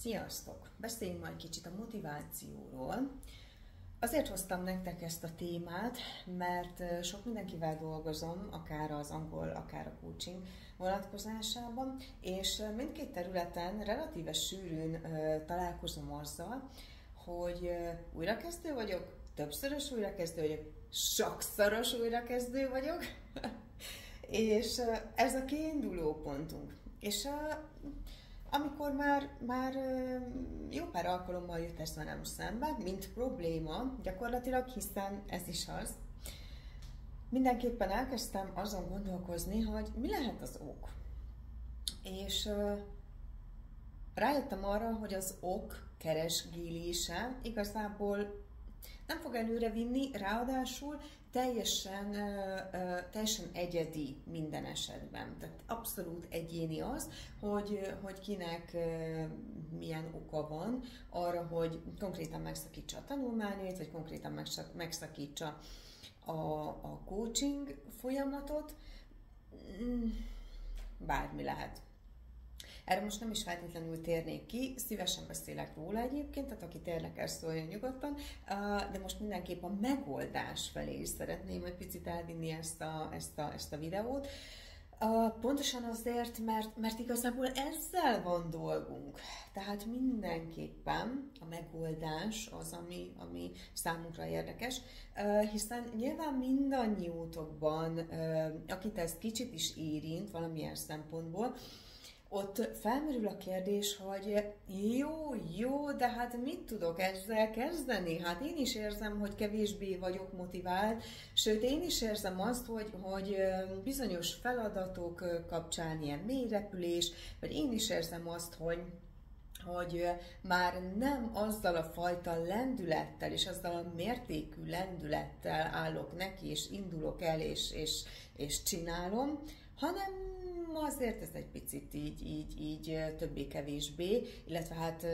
Sziasztok! Beszéljünk majd kicsit a motivációról. Azért hoztam nektek ezt a témát, mert sok mindenkivel dolgozom, akár az angol, akár a coaching vonatkozásában, és mindkét területen relatíve sűrűn találkozom azzal, hogy újrakezdő vagyok, többszörös újrakezdő vagyok, sokszoros újrakezdő vagyok, és ez a kiinduló pontunk. És amikor már jó pár alkalommal jött ez velem szembe, mint probléma, gyakorlatilag, hiszen ez is az, mindenképpen elkezdtem azon gondolkozni, hogy mi lehet az ok. És rájöttem arra, hogy az ok keresgélése igazából nem fog előre vinni, ráadásul teljesen egyedi minden esetben. Tehát abszolút egyéni az, hogy kinek milyen oka van arra, hogy konkrétan megszakítsa a tanulmányait, vagy konkrétan megszakítsa a coaching folyamatot. Bármi lehet. Erre most nem is feltétlenül térnék ki, szívesen beszélek róla egyébként, tehát akit érdekel, szóljon nyugodtan, de most mindenképp a megoldás felé is szeretném egy picit elvinni ezt a videót. Pontosan azért, mert igazából ezzel van dolgunk. Tehát mindenképpen a megoldás az, ami számunkra érdekes, hiszen nyilván mindannyiótokban, akit ez kicsit is érint valamilyen szempontból, ott felmerül a kérdés, hogy jó, de hát mit tudok ezzel kezdeni? Hát én is érzem, hogy kevésbé vagyok motivált, sőt én is érzem azt, hogy bizonyos feladatok kapcsán ilyen mélyrepülés, vagy én is érzem azt, hogy már nem azzal a fajta lendülettel és azzal a mértékű lendülettel állok neki, és indulok el, és csinálom, hanem azért ez egy picit így többé-kevésbé, illetve hát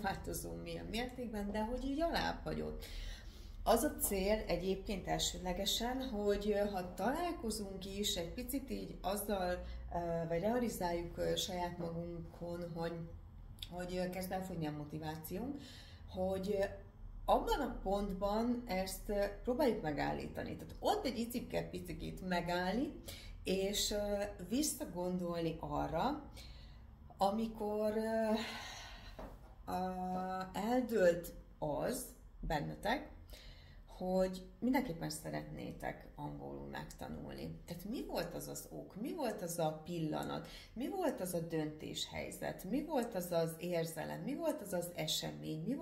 változó milyen mértékben, de hogy így alább hagyott. Az a cél egyébként elsőlegesen, hogy ha találkozunk is egy picit így azzal, vagy realizáljuk saját magunkon, hogy kezd elfogyni a motivációnk, hogy abban a pontban ezt próbáljuk megállítani. Tehát ott egy icipke-picikét megállni, és visszagondolni arra, amikor eldőlt az bennetek, hogy mindenképpen szeretnétek angolul megtanulni. Tehát mi volt az az ok, mi volt az a pillanat, mi volt az a döntéshelyzet, mi volt az az érzelem, mi volt az az esemény, mi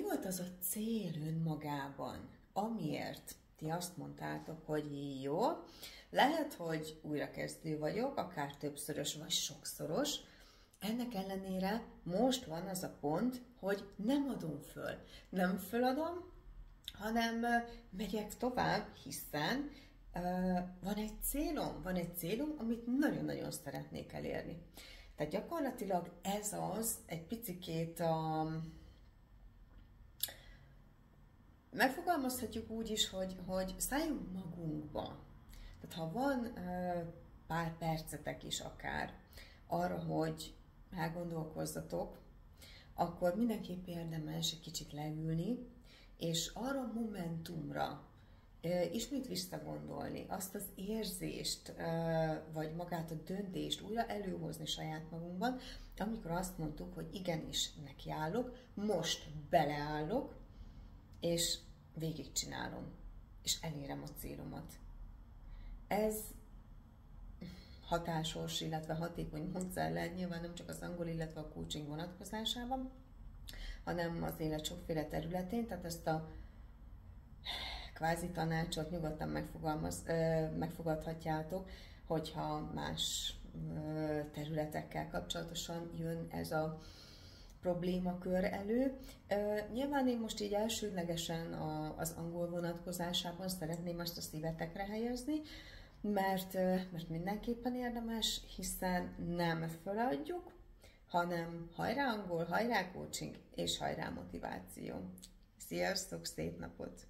volt az a cél önmagában, amiért ti azt mondtátok, hogy jó, lehet, hogy újrakezdő vagyok, akár többszörös vagy sokszoros, ennek ellenére most van az a pont, hogy nem adom föl. Nem föladom, hanem megyek tovább, hiszen van egy célom, amit nagyon-nagyon szeretnék elérni. Tehát gyakorlatilag ez az egy picikét megfogalmazhatjuk úgy is, hogy szálljunk magunkba. Tehát ha van pár percetek is akár arra, hogy elgondolkozzatok, akkor mindenképp érdemes egy kicsit leülni, és arra a momentumra ismét visszagondolni, azt az érzést, vagy magát a döntést újra előhozni saját magunkban, amikor azt mondtuk, hogy igenis nekiállok, most beleállok, és végigcsinálom, és elérem a célomat. Ez hatásos, illetve hatékony módszer lehet nyilván nem csak az angol, illetve a coaching vonatkozásában, hanem az élet sokféle területén, tehát ezt a kvázi tanácsot nyugodtan megfogadhatjátok, hogyha más területekkel kapcsolatosan jön ez a problémakör elő. Nyilván én most így elsődlegesen az angol vonatkozásában szeretném ezt a szívetekre helyezni, mert mindenképpen érdemes, hiszen nem feladjuk, hanem hajrá angol, hajrá coaching és hajrá motiváció. Sziasztok, szép napot!